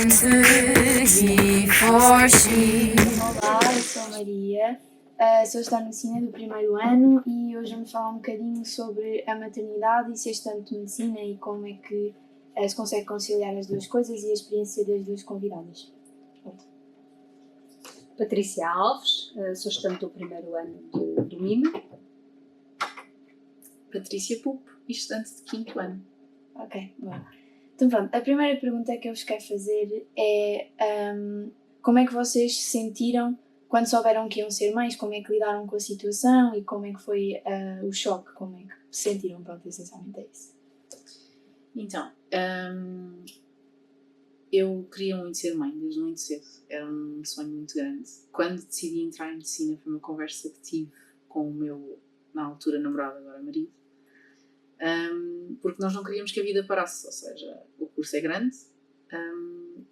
he for she. Olá, eu sou a Maria, sou estudante de Medicina do primeiro ano e hoje vamos falar um bocadinho sobre a maternidade e ser estudante de Medicina e como é que se consegue conciliar as duas coisas e a experiência das duas convidadas. Patrícia Alves, sou estudante do primeiro ano do MIMA. Patrícia Pupo, estudante de quinto ano. Ok, bom. Então pronto, a primeira pergunta que eu vos quero fazer é como é que vocês se sentiram quando souberam que iam ser mães, como é que lidaram com a situação e como é que foi o choque, como é que se sentiram, pronto, essencialmente é isso. Então, eu queria muito ser mãe desde muito cedo, era um sonho muito grande. Quando decidi entrar em medicina foi uma conversa que tive com o meu, na altura, namorado, agora marido, porque nós não queríamos que a vida parasse, ou seja, o curso é grande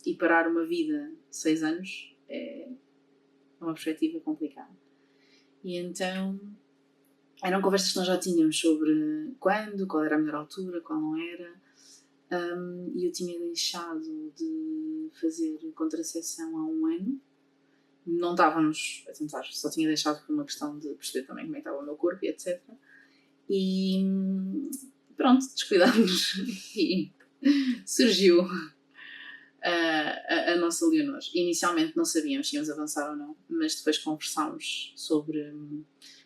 e parar uma vida de 6 anos é uma perspectiva complicada. E então eram conversas que nós já tínhamos sobre quando, qual era a melhor altura, qual não era, e eu tinha deixado de fazer contracepção há 1 ano. Não estávamos a tentar, só tinha deixado por uma questão de perceber também como é que estava o meu corpo e etc. E pronto, descuidámos e surgiu a nossa Leonor. Inicialmente não sabíamos se íamos avançar ou não, mas depois conversámos sobre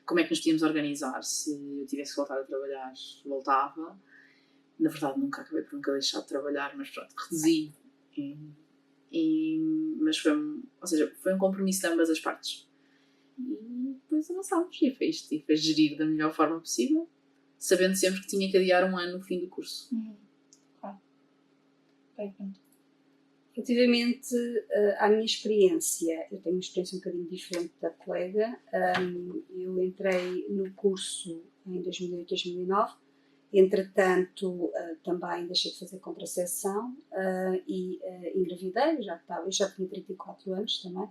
como é que nos podíamos organizar. Se eu tivesse que voltar a trabalhar, voltava. Na verdade nunca acabei por nunca deixar de trabalhar, mas pronto, reduzi. Mas foi um compromisso de ambas as partes. E depois avançámos e foi isto. E foi gerir da melhor forma possível, sabendo sempre que tinha que adiar 1 ano no fim do curso. Claro. Bem, pronto. Relativamente à minha experiência, eu tenho uma experiência um bocadinho diferente da colega. Eu entrei no curso em 2008, 2009. Entretanto, também deixei de fazer contracepção e engravidei, eu já tinha 34 anos também,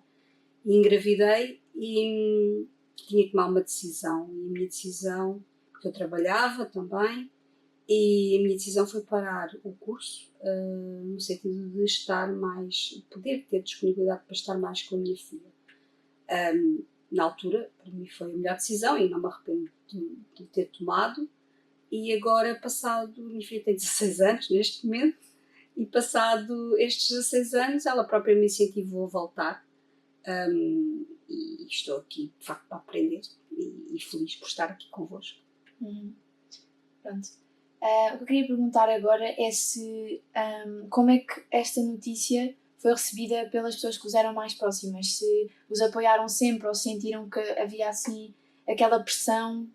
e engravidei e tinha que tomar uma decisão. E a minha decisão, eu trabalhava também, e a minha decisão foi parar o curso, no sentido de estar mais, poder ter disponibilidade para estar mais com a minha filha. Na altura, para mim foi a melhor decisão e não me arrependo de ter tomado. E agora, passado, minha filha tem 16 anos neste momento, e passado estes 16 anos, ela própria me incentivou a voltar. E estou aqui, de facto, para aprender e feliz por estar aqui convosco. Pronto. O que eu queria perguntar agora é se como é que esta notícia foi recebida pelas pessoas que vos eram mais próximas, se os apoiaram sempre ou sentiram que havia assim aquela pressão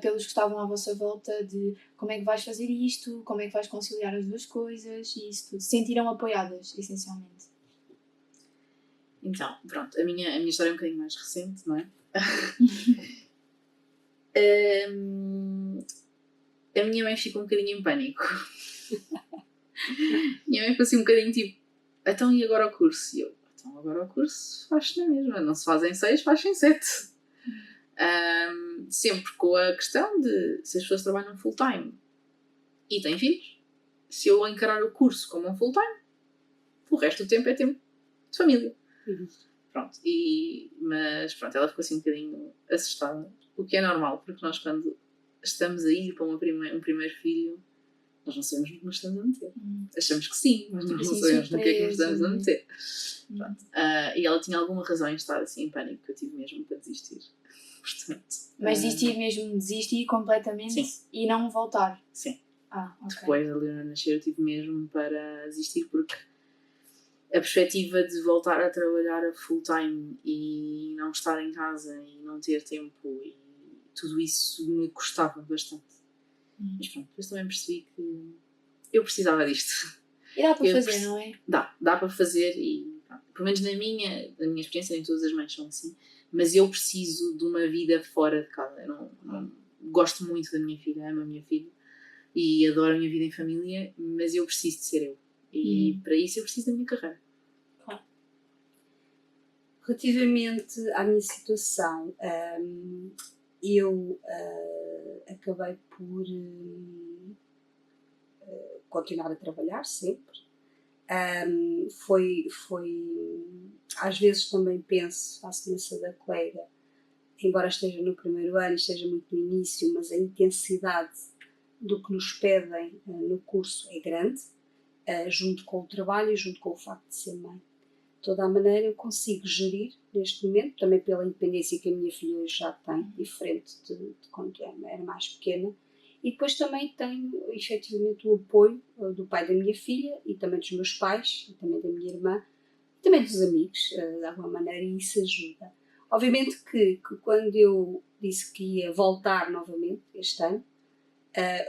pelos que estavam à vossa volta de como é que vais fazer isto, como é que vais conciliar as duas coisas e isso tudo. Se sentiram apoiadas, essencialmente. Então, pronto, a minha história é um bocadinho mais recente, não é? A minha mãe ficou um bocadinho em pânico. Minha mãe ficou assim um bocadinho tipo, então e agora o curso? E eu, então agora o curso faz-se na mesma, não se fazem 6, faz-se em 7. Sempre com a questão de se as pessoas trabalham full time e têm filhos, se eu encarar o curso como um full time, o resto do tempo é tempo de família. Pronto, mas pronto, ela ficou assim um bocadinho assustada, o que é normal, porque nós quando estamos a ir para um primeiro filho, nós não sabemos no que nos estamos a meter. Achamos que sim, mas não sabemos no que é que nos estamos a meter. Pronto. E ela tinha alguma razão em estar assim em pânico, que eu tive mesmo para desistir. Portanto, mas desistir completamente. Sim. E não voltar? Sim. Okay. Depois da Leonor nascer eu tive mesmo para desistir, porque a perspectiva de voltar a trabalhar a full time e não estar em casa e não ter tempo e tudo isso me custava bastante. Mas pronto, depois também percebi que eu precisava disto. E dá para fazer, não é? Dá para fazer e pronto, pelo menos na minha experiência, nem todas as mães são assim, mas eu preciso de uma vida fora de casa. Eu não gosto muito da minha filha, amo a minha filha e adoro a minha vida em família, mas eu preciso de ser eu. E para isso eu preciso da minha carreira. Claro. Relativamente à minha situação, eu acabei por continuar a trabalhar sempre Às vezes também penso, à semelhança da colega, embora esteja no primeiro ano, esteja muito no início, mas a intensidade do que nos pedem no curso é grande, junto com o trabalho e junto com o facto de ser mãe. De toda a maneira, eu consigo gerir neste momento, também pela independência que a minha filha hoje já tem, diferente de quando era mais pequena. E depois também tenho, efetivamente, o apoio do pai da minha filha e também dos meus pais, e também da minha irmã, e também dos amigos, de alguma maneira, e isso ajuda. Obviamente que quando eu disse que ia voltar novamente este ano,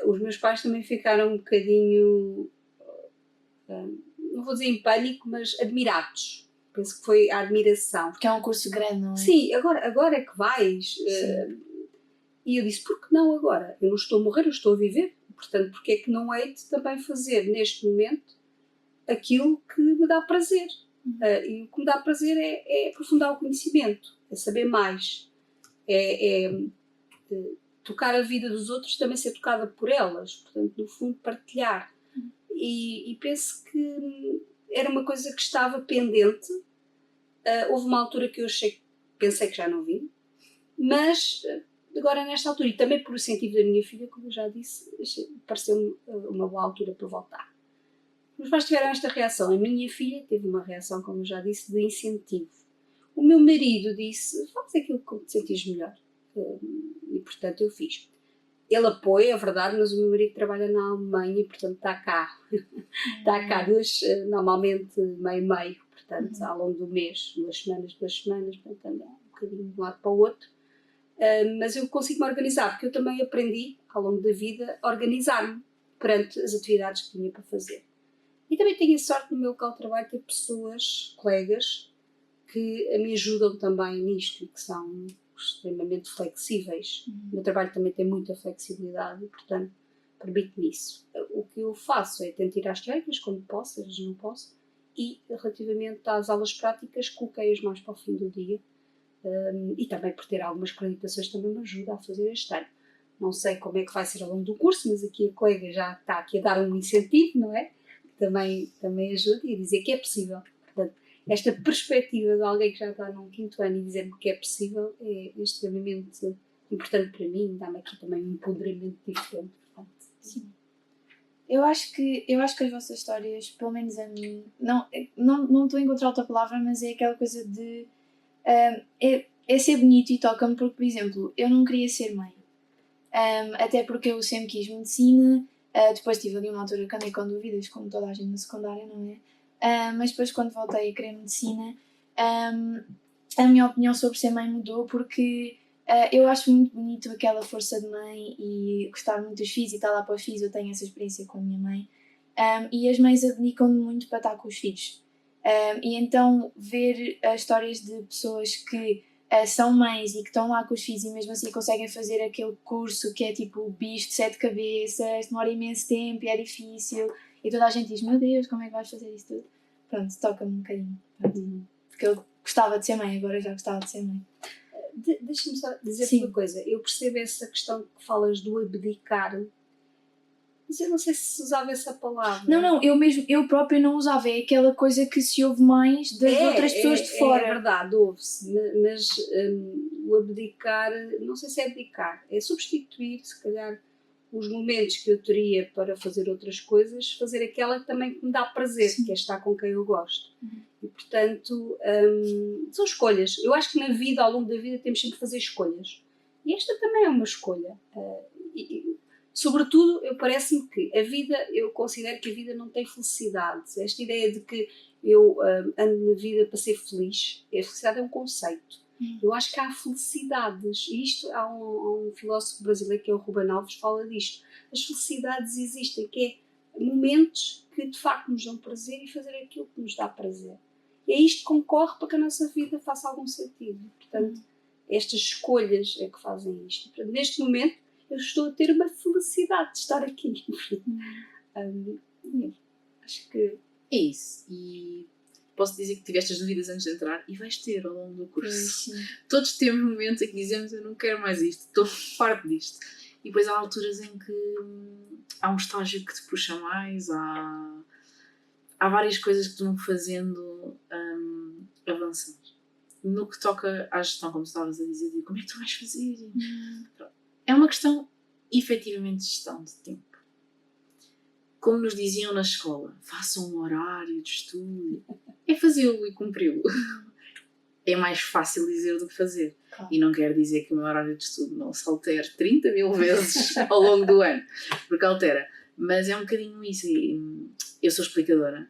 os meus pais também ficaram um bocadinho, não vou dizer em pânico, mas admirados. Penso que foi a admiração. Porque é um curso grande, não é? Sim, agora é que vais. E eu disse, por que não agora? Eu não estou a morrer, eu estou a viver. Portanto, porque é que não hei de também fazer neste momento aquilo que me dá prazer? E o que me dá prazer é aprofundar o conhecimento, é saber mais, é tocar a vida dos outros, também ser tocada por elas. Portanto, no fundo, partilhar. E penso que era uma coisa que estava pendente. Houve uma altura que eu pensei que já não vim, mas agora nesta altura, e também por incentivo da minha filha, como eu já disse, pareceu-me uma boa altura para voltar. Os pais tiveram esta reação. A minha filha teve uma reação, como eu já disse, de incentivo. O meu marido disse, faz aquilo que te sentires melhor. E portanto eu fiz. Ele apoia, é verdade, mas o meu marido trabalha na Alemanha e portanto está cá. Está cá normalmente meio, portanto ao longo do mês, 2 semanas, portanto anda um bocadinho de um lado para o outro. Mas eu consigo me organizar, porque eu também aprendi ao longo da vida a organizar-me perante as atividades que tinha para fazer. E também tenho a sorte no meu local de trabalho ter pessoas, colegas, que me ajudam também nisto e que são extremamente flexíveis. O meu trabalho também tem muita flexibilidade e, portanto, permite-me isso. O que eu faço é tentar ir às teóricas quando posso, às vezes não posso, e relativamente às aulas práticas, coloquei-as mais para o fim do dia. E também por ter algumas acreditações também me ajuda a fazer este ano. Não sei como é que vai ser ao longo do curso, mas aqui a colega já está aqui a dar um incentivo, não é? Também ajuda e a dizer que é possível. Portanto, esta perspectiva de alguém que já está num 5º ano e dizer-me que é possível é extremamente importante para mim, dá-me aqui também um empoderamento diferente. Portanto, sim. Eu acho que as vossas histórias, pelo menos a mim, não estou a encontrar outra palavra, mas é aquela coisa de é ser bonito e toca-me porque, por exemplo, eu não queria ser mãe, até porque eu sempre quis medicina. Depois tive ali uma altura que andei com dúvidas, como toda a gente na secundária, não é? Mas depois, quando voltei a querer medicina, a minha opinião sobre ser mãe mudou, porque eu acho muito bonito aquela força de mãe e gostar muito dos filhos e estar lá para os filhos. Eu tenho essa experiência com a minha mãe, e as mães abdicam muito para estar com os filhos. E então ver histórias de pessoas que são mães e que estão lá com os filhos e mesmo assim conseguem fazer aquele curso que é tipo o bicho de 7 cabeças, demora imenso tempo e é difícil, e toda a gente diz, meu Deus, como é que vais fazer isso tudo? Pronto, toca-me um bocadinho. Porque eu gostava de ser mãe, agora já gostava de ser mãe. Deixa-me só dizer uma coisa. Eu percebo essa questão que falas do abdicar, mas eu não sei se usava essa palavra. Não, eu própria não usava. É aquela coisa que se ouve mais das outras pessoas de fora. É verdade, ouve-se, mas o abdicar, não sei se é abdicar, é substituir, se calhar, os momentos que eu teria para fazer outras coisas, fazer aquela também que me dá prazer, que é estar com quem eu gosto. E, portanto, são escolhas. Eu acho que na vida, ao longo da vida, temos sempre que fazer escolhas. E esta também é uma escolha. Sobretudo, parece-me que a vida, eu considero que a vida não tem felicidade. Esta ideia de que eu ando na vida para ser feliz, a felicidade é um conceito. Eu acho que há felicidades, e isto há um filósofo brasileiro que é o Ruben Alves, fala disto. As felicidades existem, que é momentos que de facto nos dão prazer e fazer aquilo que nos dá prazer. E é isto que concorre para que a nossa vida faça algum sentido. Portanto, estas escolhas é que fazem isto. Portanto, neste momento, eu estou a ter uma felicidade de estar aqui. Acho que é isso. E posso dizer que tiveste as dúvidas antes de entrar e vais ter ao longo do curso. Todos temos momentos em que dizemos eu não quero mais isto, estou farto disto. E depois há alturas em que há um estágio que te puxa mais, há há várias coisas que te vão fazendo avançar. No que toca à gestão, como estavas a dizer, de como é que tu vais fazer? É uma questão, efetivamente, de gestão de tempo. Como nos diziam na escola, façam um horário de estudo. É fazê-lo e cumpri-lo. É mais fácil dizer do que fazer. Claro. E não quer dizer que o meu horário de estudo não se altere 30 mil vezes ao longo do ano. Porque altera. Mas é um bocadinho isso. Eu sou explicadora.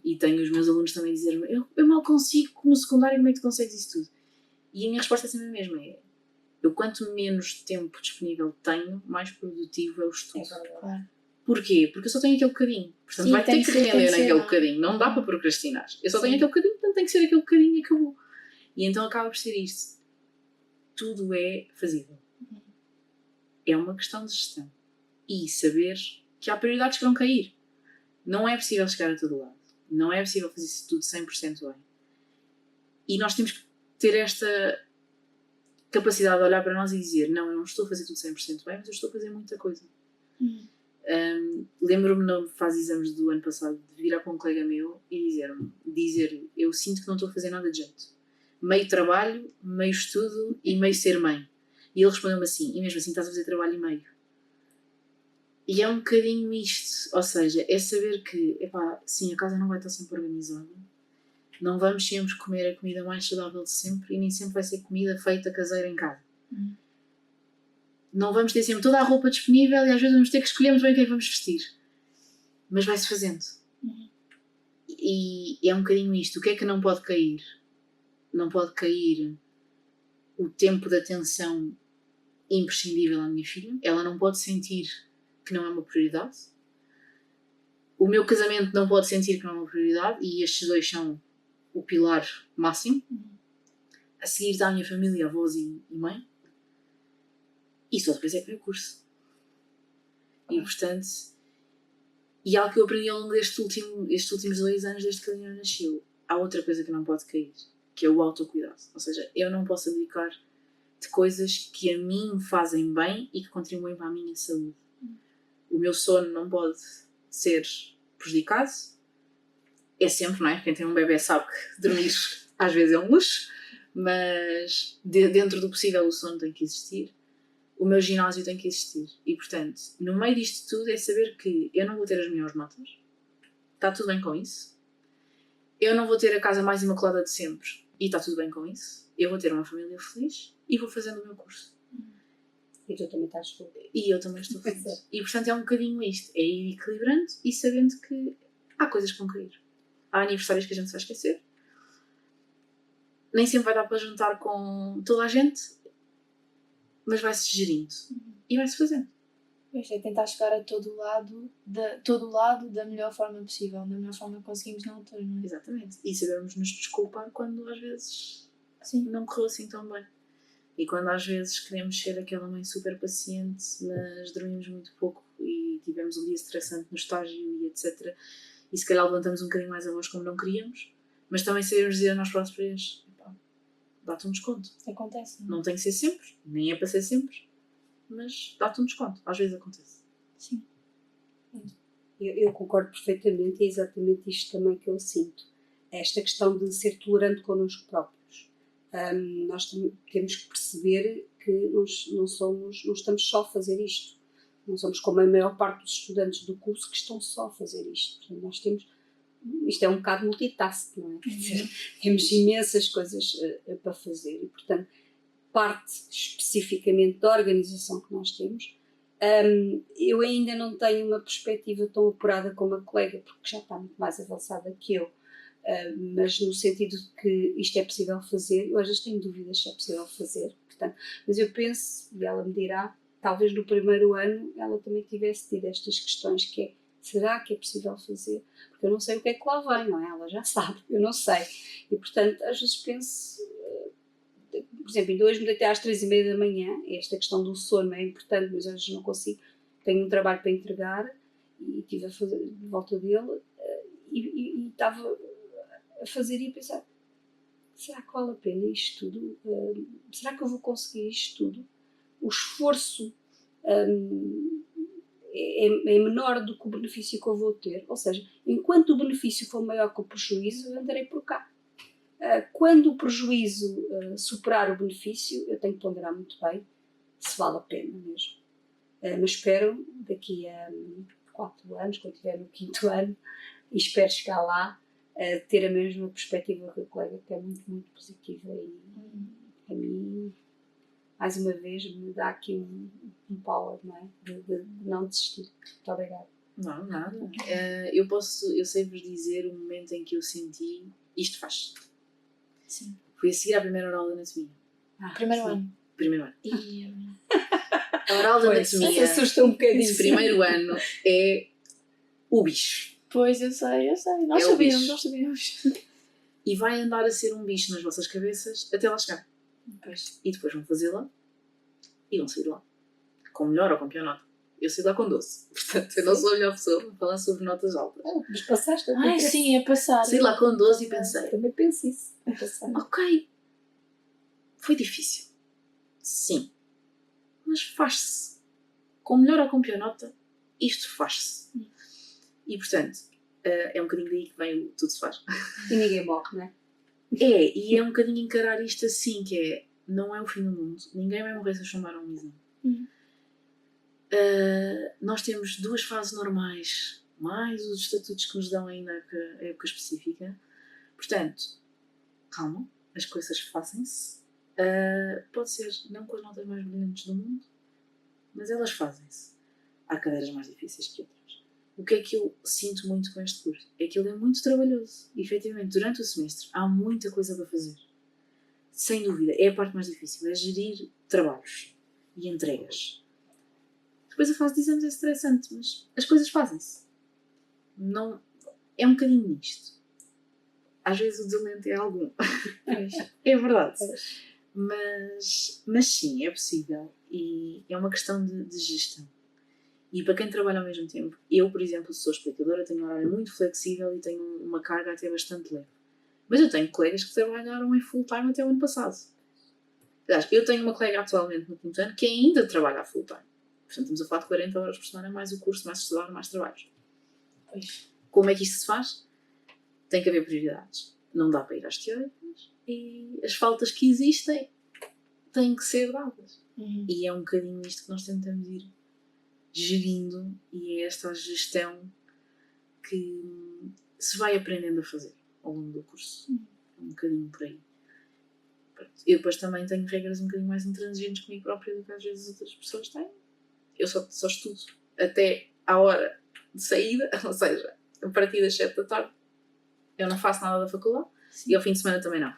E tenho os meus alunos também a dizer-me eu mal consigo, no secundário, como é que tu consegues isso tudo? E a minha resposta é sempre a mesma. Eu quanto menos tempo disponível tenho, mais produtivo é o estudo. Claro. Porquê? Porque eu só tenho aquele bocadinho. Portanto, Sim, vai ter que render naquele bocadinho. Não dá para procrastinar. Eu só tenho aquele bocadinho, portanto tem que ser aquele bocadinho e acabou. E então acaba por ser isto. Tudo é fazível. É uma questão de gestão. E saber que há prioridades que vão cair. Não é possível chegar a todo lado. Não é possível fazer isso tudo 100% bem. E nós temos que ter esta capacidade de olhar para nós e dizer não, eu não estou a fazer tudo 100% bem, mas eu estou a fazer muita coisa. Lembro-me na fase de exames do ano passado de virar para um colega meu e dizer eu sinto que não estou a fazer nada de jeito. Meio trabalho, meio estudo e meio ser mãe. E ele respondeu-me assim, e mesmo assim estás a fazer trabalho e meio. E é um bocadinho isto, ou seja, é saber que, sim, a casa não vai estar sempre organizada, não vamos sempre comer a comida mais saudável de sempre e nem sempre vai ser comida feita caseira em casa. Não vamos ter sempre toda a roupa disponível e às vezes vamos ter que escolhermos bem o que é que vamos vestir. Mas vai-se fazendo. E é um bocadinho isto. O que é que não pode cair? Não pode cair o tempo de atenção imprescindível à minha filha. Ela não pode sentir que não é uma prioridade. O meu casamento não pode sentir que não é uma prioridade e estes dois são o pilar máximo. A seguir está a minha família, avós e mãe. E só depois é que vem o curso. E portanto, e algo que eu aprendi ao longo destes últimos 2 anos desde que a Leonor nasceu, há outra coisa que não pode cair, que é o autocuidado. Ou seja, eu não posso abdicar de coisas que a mim fazem bem e que contribuem para a minha saúde. O meu sono não pode ser prejudicado. É sempre, não é? Quem tem um bebê sabe que dormir às vezes é um luxo, mas dentro do possível o sono tem que existir. O meu ginásio tem que existir. E, portanto, no meio disto tudo é saber que eu não vou ter as melhores notas. Está tudo bem com isso. Eu não vou ter a casa mais imaculada de sempre. E está tudo bem com isso. Eu vou ter uma família feliz e vou fazendo o meu curso. E tu também estás feliz. E eu também estou feliz. E, portanto, é um bocadinho isto. É ir equilibrando e sabendo que há coisas que vão cair. Há aniversários que a gente se vai esquecer. Nem sempre vai dar para jantar com toda a gente. Mas vai-se gerindo e vai-se fazendo. É tentar chegar a todo lado da melhor forma possível, da melhor forma que conseguimos na altura, não é? Exatamente. E sabermos nos desculpar quando às vezes não correu assim tão bem. E quando às vezes queremos ser aquela mãe super paciente, mas dormimos muito pouco e tivemos um dia estressante no estágio e etc. E se calhar levantamos um bocadinho mais a voz como não queríamos, mas também sabemos dizer a nós próprios dá-te um desconto. Acontece, não tem que ser sempre, nem é para ser sempre, mas dá-te um desconto. Às vezes acontece. Sim. Eu concordo perfeitamente e é exatamente isto também que eu sinto. Esta questão de ser tolerante connosco próprios. Nós temos que perceber que não estamos só a fazer isto. Não somos como a maior parte dos estudantes do curso que estão só a fazer isto. Portanto, nós temos... Isto é um bocado multitask, não é? Quer dizer, temos imensas coisas para fazer e, portanto, parte especificamente da organização que nós temos. Eu ainda não tenho uma perspectiva tão apurada como a colega, porque já está muito mais avançada que eu, mas no sentido de que isto é possível fazer, eu às vezes tenho dúvidas se é possível fazer, portanto, mas eu penso, e ela me dirá, talvez no primeiro ano ela também tivesse tido estas questões que é, será que é possível fazer? Porque eu não sei o que é que lá vem, não é? Ela já sabe, eu não sei. E, portanto, às vezes penso... Por exemplo, ainda hoje me deitei às 3h30 da manhã. Esta questão do sono é importante, mas às vezes não consigo. Tenho um trabalho para entregar e estive a fazer de volta dele e estava a fazer e a pensar, será que vale a pena isto tudo? Será que eu vou conseguir isto tudo? O esforço é menor do que o benefício que eu vou ter. Ou seja, enquanto o benefício for maior que o prejuízo, eu andarei por cá. Quando o prejuízo superar o benefício, eu tenho que ponderar muito bem se vale a pena mesmo. Mas espero, daqui a 4 anos, quando estiver no 5º ano, e espero chegar lá, ter a mesma perspectiva que a colega, que é muito, muito positiva. E a mim, mais uma vez, me dá aqui um power, não é? De não desistir. Muito obrigada. Não, nada. Eu sei-vos dizer o momento em que eu senti isto faz. Sim. Foi a seguir à primeira oral de anatomia. Primeiro sim. ano. Primeiro ano. E, A oral de Pois, anatomia, assusta um bocadinho. esse primeiro ano, é o bicho. pois, eu sei. Nós É o bicho. sabíamos. E vai andar a ser um bicho nas vossas cabeças até lá chegar. Pois. E depois vão fazê-la e vão sair de lá. Com melhor ou com pior nota. Eu saí de lá com 12. Portanto, eu não sou a melhor pessoa para falar sobre notas altas. Mas passaste a Ai, sim, é passar. Saí de lá com 12 e pensei, Também penso isso. É passar. ok, foi difícil. Sim. Mas faz-se. Com melhor ou com pior nota, isto faz-se. E, portanto, é um bocadinho daí que vem o tudo se faz. E ninguém morre, não é? E é um bocadinho encarar isto assim, que é, não é o fim do mundo. Ninguém vai morrer se eu chamar um exame. Nós temos 2 fases normais, mais os estatutos que nos dão ainda a época específica. Portanto, calma, as coisas fazem-se. Pode ser não com as notas mais brilhantes do mundo, mas elas fazem-se. Há cadeiras mais difíceis que outras. O que é que eu sinto muito com este curso? É que ele é muito trabalhoso. E, efetivamente, durante o semestre há muita coisa para fazer. Sem dúvida, é a parte mais difícil, é gerir trabalhos e entregas. Depois a fase de exames é estressante, mas as coisas fazem-se. Não, é um bocadinho nisto. Às vezes o desalento é algum. É verdade. Mas sim, é possível. E é uma questão de gestão. E para quem trabalha ao mesmo tempo, eu, por exemplo, sou explicadora, tenho um horário muito flexível e tenho uma carga até bastante leve. Mas eu tenho colegas que trabalharam em full time até o ano passado. Aliás, eu tenho uma colega atualmente no 5º ano que ainda trabalha a full time. Portanto, estamos a falar de 40 horas por semana, mais o curso, mais estudar, mais trabalhos. Pois. Como é que isto se faz? Tem que haver prioridades. Não dá para ir às teóricas e as faltas que existem têm que ser dadas. E é um bocadinho isto que nós tentamos ir gerindo e é esta gestão que se vai aprendendo a fazer ao longo do curso. Um bocadinho por aí. Eu depois também tenho regras um bocadinho mais intransigentes comigo própria do que às vezes outras pessoas têm. Eu só estudo até à hora de saída, ou seja, a partir das 7 da tarde eu não faço nada da faculdade. Sim. E ao fim de semana também não.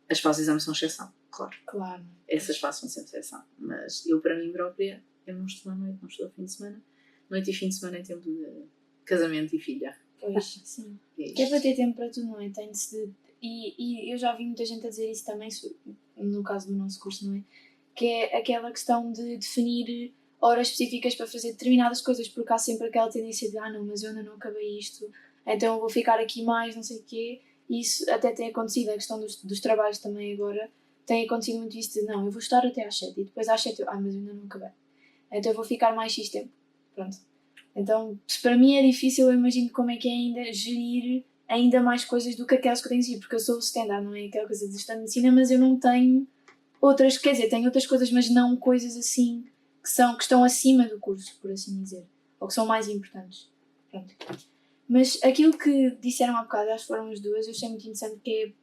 As fases de exame são exceção, claro. Essas fases são sempre exceção. Mas eu, para mim própria, eu não estudo à noite, não estudo ao fim de semana. Noite e fim de semana é tempo de casamento e filha. Pois, sim. É para ter tempo para tudo, não é? E eu já vi muita gente a dizer isso também, no caso do nosso curso, não é? Que é aquela questão de definir horas específicas para fazer determinadas coisas, porque há sempre aquela tendência de não, mas eu ainda não acabei isto, então eu vou ficar aqui mais, não sei o quê. E isso até tem acontecido, a questão dos trabalhos também agora, tem acontecido muito isso de não, eu vou estar até às 7 e depois às 7 mas eu ainda não acabei. Então eu vou ficar mais X tempo. Pronto. Então, se para mim é difícil, eu imagino como é que é ainda gerir ainda mais coisas do que aquelas que eu tenho de seguir, porque eu sou standard, não é aquela coisa de estudar medicina, mas eu não tenho outras, quer dizer, tenho outras coisas, mas não coisas assim que estão acima do curso, por assim dizer, ou que são mais importantes. Pronto. Mas aquilo que disseram há bocado, acho que foram as duas, eu achei muito interessante, que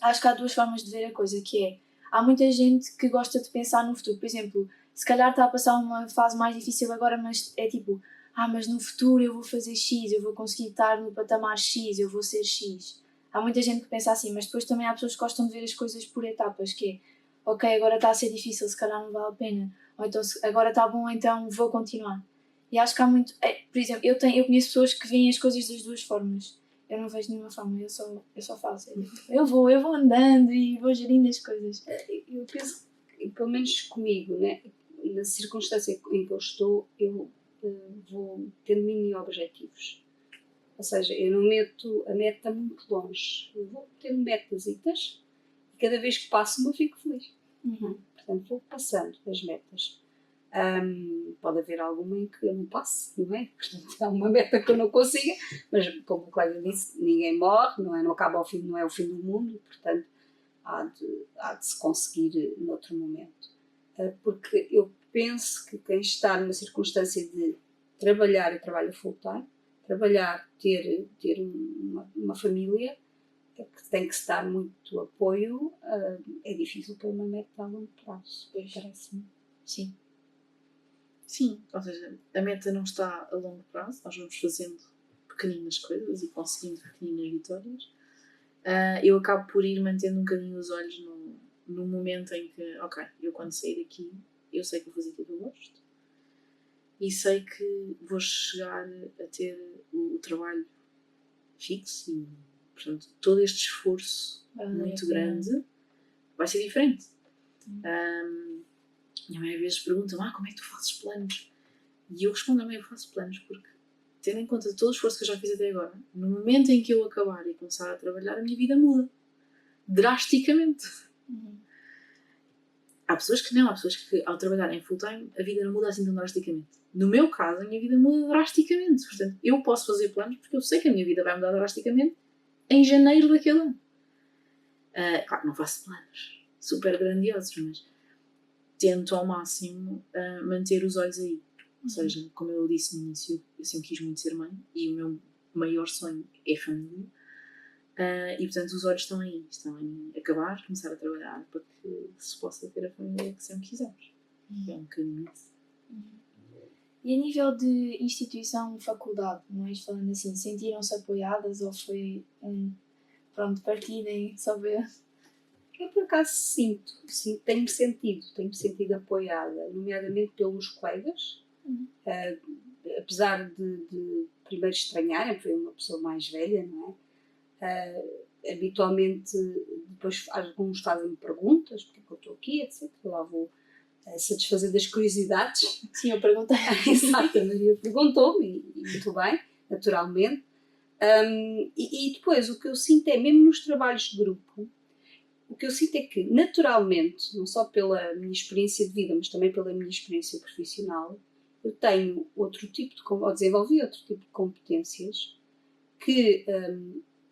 acho que há 2 formas de ver a coisa, que é, há muita gente que gosta de pensar no futuro, por exemplo, se calhar está a passar uma fase mais difícil agora, mas é tipo, mas no futuro eu vou fazer X, eu vou conseguir estar no patamar X, eu vou ser X. Há muita gente que pensa assim, mas depois também há pessoas que gostam de ver as coisas por etapas, que é, ok, agora está a ser difícil, se calhar não vale a pena, ou então agora está bom, então vou continuar. E acho que há muito, por exemplo, eu conheço pessoas que veem as coisas das 2 formas. Eu não vejo nenhuma forma, eu só faço. Eu vou andando e vou gerindo as coisas. Eu penso, pelo menos comigo, né? Na circunstância em que eu estou, eu vou tendo mini objetivos. Ou seja, eu não meto a meta muito longe. Eu vou tendo metasitas e cada vez que passo uma fico feliz. Portanto, vou passando as metas. Pode haver alguma em que eu não passe, não é? Portanto, há uma meta que eu não consiga, mas como o colega disse, ninguém morre, não é? Não acaba ao fim, não é o fim do mundo, portanto há de se conseguir noutro momento. Porque eu penso que quem está numa circunstância de trabalhar e trabalha full time, trabalhar, ter uma família, que tem que se dar muito apoio, é difícil para uma meta a longo prazo, parece-me. Sim. Sim, ou seja, a meta não está a longo prazo, nós vamos fazendo pequeninas coisas e conseguindo pequeninas vitórias. Eu acabo por ir mantendo um bocadinho os olhos no momento em que, ok, eu quando sair daqui, eu sei que vou fazer aquilo que eu gosto e sei que vou chegar a ter o trabalho fixo e, portanto, todo este esforço muito grande vai ser diferente. Minha mãe às vezes pergunta-me, como é que tu fazes planos? E eu respondo à mãe, eu faço planos porque, tendo em conta todo o esforço que eu já fiz até agora, no momento em que eu acabar e começar a trabalhar, a minha vida muda. Drasticamente. Há pessoas que não, há pessoas que ao trabalhar em full time a vida não muda assim tão drasticamente. No meu caso, a minha vida muda drasticamente. Portanto, eu posso fazer planos porque eu sei que a minha vida vai mudar drasticamente em janeiro daquele ano. Claro que não faço planos super grandiosos, mas tento ao máximo manter os olhos aí. Ou seja, como eu disse no início, eu sempre quis muito ser mãe e o meu maior sonho é família. E portanto os olhos estão em acabar, começar a trabalhar para que se possa ter a família que sempre quisemos. É um bocadinho isso. E a nível de instituição, faculdade, não é? Falando assim, sentiram-se apoiadas ou foi pronto, partirem só ver? Eu por acaso sinto, tenho-me sentido apoiada, nomeadamente pelos colegas, apesar de primeiro estranharem, foi uma pessoa mais velha, não é? Habitualmente depois alguns fazem-me perguntas, porque é que eu estou aqui, etc. Lá vou satisfazer das curiosidades. Sim, eu perguntei. Exato, a Maria perguntou-me, e muito bem, naturalmente. E depois o que eu sinto é, mesmo nos trabalhos de grupo, o que eu sinto é que, naturalmente, não só pela minha experiência de vida, mas também pela minha experiência profissional, eu tenho desenvolvi outro tipo de competências que,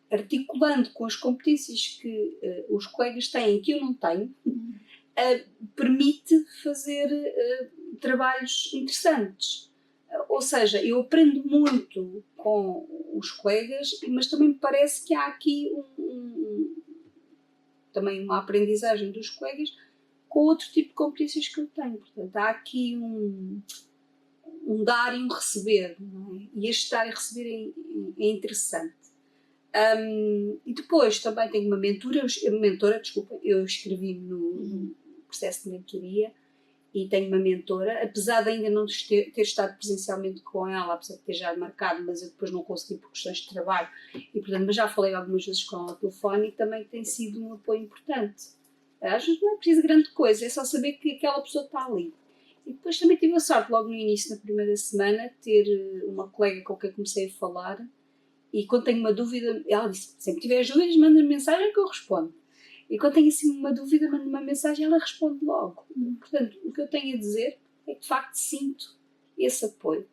articulando com as competências que os colegas têm que eu não tenho, permite fazer trabalhos interessantes. Ou seja, eu aprendo muito com os colegas, mas também me parece que há aqui também uma aprendizagem dos colegas com outro tipo de competências que eu tenho. Portanto, há aqui um dar e um receber, não é? E este dar e receber é interessante. E depois também tenho uma mentora, eu inscrevi-me no processo de mentoria e tenho uma mentora, apesar de ainda não ter estado presencialmente com ela, apesar de ter já marcado, mas eu depois não consegui por questões de trabalho, e portanto, mas já falei algumas vezes com ela ao telefone e também tem sido um apoio importante. Às vezes não é preciso grande coisa, é só saber que aquela pessoa está ali. E depois também tive a sorte, logo no início, na primeira semana, ter uma colega com quem comecei a falar, e quando tenho uma dúvida, ela disse, sempre que tiveres dúvidas, manda-me mensagem que eu respondo. E quando tenho assim uma dúvida, mando uma mensagem e ela responde logo. Portanto, o que eu tenho a dizer é que de facto sinto esse apoio.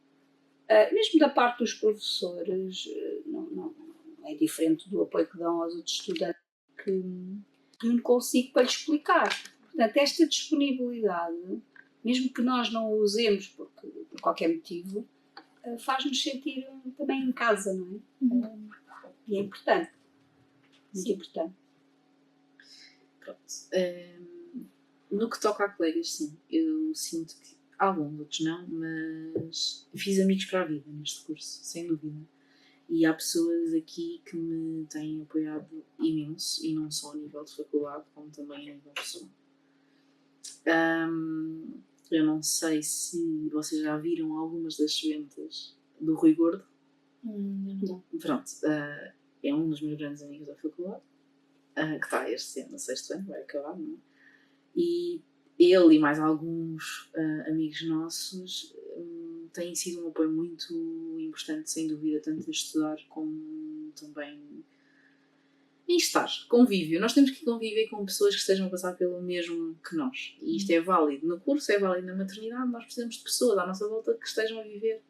Mesmo da parte dos professores, não é diferente do apoio que dão aos outros estudantes que eu não consigo para lhes explicar. Portanto, esta disponibilidade, mesmo que nós não o usemos por qualquer motivo, faz-nos sentir também em casa, não é? E é importante. Muito importante. Pronto. No que toca a colegas, sim, eu sinto que alguns, outros não, mas fiz amigos para a vida neste curso, sem dúvida. E há pessoas aqui que me têm apoiado imenso, e não só a nível de faculdade, como também a nível pessoal. Eu não sei se vocês já viram algumas das ventas do Rui Gordo. Não. Pronto, é um dos meus grandes amigos da faculdade, que está este ano, no 6º ano, vai acabar, não é? E ele e mais alguns amigos nossos têm sido um apoio muito importante, sem dúvida, tanto a estudar como também em estar, convívio. Nós temos que conviver com pessoas que estejam a passar pelo mesmo que nós. E isto é válido no curso, é válido na maternidade. Nós precisamos de pessoas à nossa volta que estejam a viver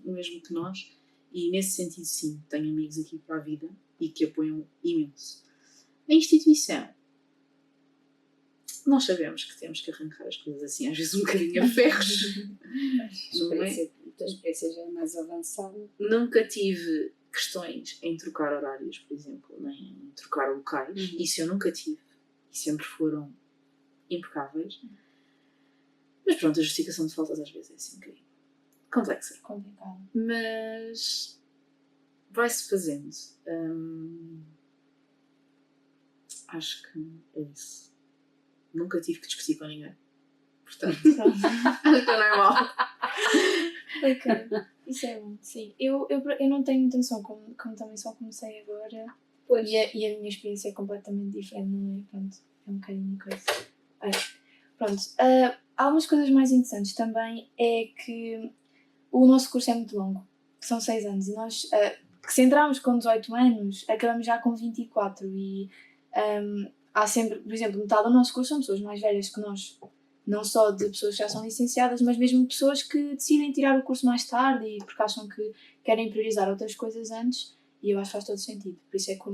o mesmo que nós. E nesse sentido, sim, tenho amigos aqui para a vida e que apoiam imenso. A instituição. Nós sabemos que temos que arrancar as coisas assim, às vezes um bocadinho a ferros. Não é? A experiência já é mais avançada. Nunca tive questões em trocar horários, por exemplo, nem em trocar locais. Isso eu nunca tive. E sempre foram impecáveis. Mas pronto, a justificação de faltas às vezes é assim um bocadinho complexa. Complicado. Mas vai-se fazendo. Acho que é isso. Nunca tive que discutir com ninguém. Portanto, acho que não é mal. Ok, isso é bom, sim. Eu não tenho muita noção, como também só comecei agora. Pois. E a minha experiência é completamente diferente, não é? Pronto, é um bocadinho coisa. Pronto, há algumas coisas mais interessantes também, é que o nosso curso é muito longo, são 6 anos, e nós, que se entrarmos com 18 anos, acabamos já com 24, e há sempre, por exemplo, metade do nosso curso são pessoas mais velhas que nós, não só de pessoas que já são licenciadas, mas mesmo pessoas que decidem tirar o curso mais tarde e porque acham que querem priorizar outras coisas antes, e eu acho que faz todo sentido, por isso é que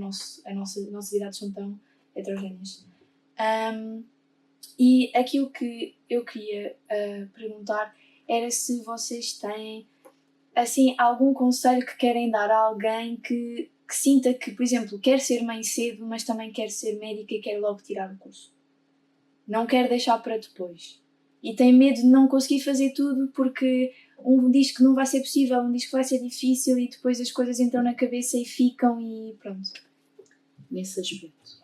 nossas idades são tão heterogéneas. E aquilo que eu queria perguntar era se vocês têm assim, algum conselho que querem dar a alguém que sinta que, por exemplo, quer ser mãe cedo, mas também quer ser médica e quer logo tirar o curso. Não quer deixar para depois. E tem medo de não conseguir fazer tudo porque um diz que não vai ser possível, um diz que vai ser difícil e depois as coisas entram na cabeça e ficam e pronto. Nesse aspecto.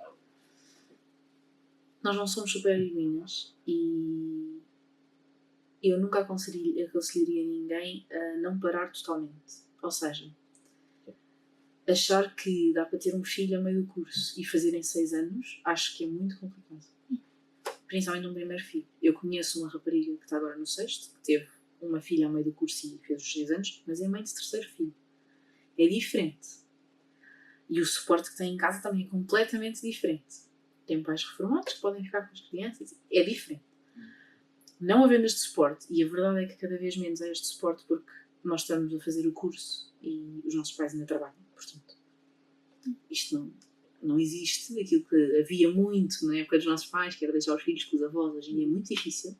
Nós não somos super heroínas e eu nunca aconselharia ninguém a não parar totalmente. Ou seja, achar que dá para ter um filho a meio do curso e fazer em 6 anos, acho que é muito complicado. Principalmente um primeiro filho. Eu conheço uma rapariga que está agora no 6º, que teve uma filha a meio do curso e fez os 6 anos, mas é mãe de 3º filho. É diferente. E o suporte que tem em casa também é completamente diferente. Tem pais reformados que podem ficar com as crianças. É diferente. Não havendo este suporte, e a verdade é que cada vez menos há este suporte porque nós estamos a fazer o curso e os nossos pais ainda trabalham, portanto, isto não existe. Aquilo que havia muito na época dos nossos pais, que era deixar os filhos com os avós, hoje em dia é muito difícil.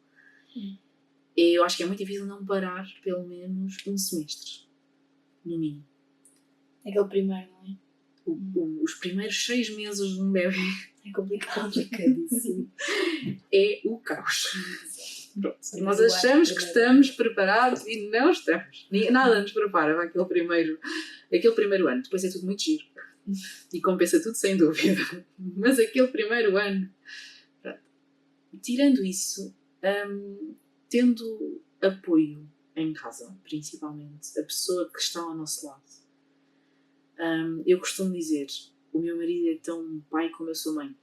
Eu acho que é muito difícil não parar pelo menos um semestre, no mínimo. Aquele primeiro, não é? Os primeiros 6 meses de um bebê É complicado. é o caos. Pronto. Nós achamos que estamos preparados e não estamos. Nada nos prepara para aquele primeiro ano. Depois é tudo muito giro. E compensa tudo sem dúvida. Mas aquele primeiro ano... Pronto. Tirando isso, tendo apoio em casa, principalmente, a pessoa que está ao nosso lado. Eu costumo dizer, o meu marido é tão pai como eu sou mãe.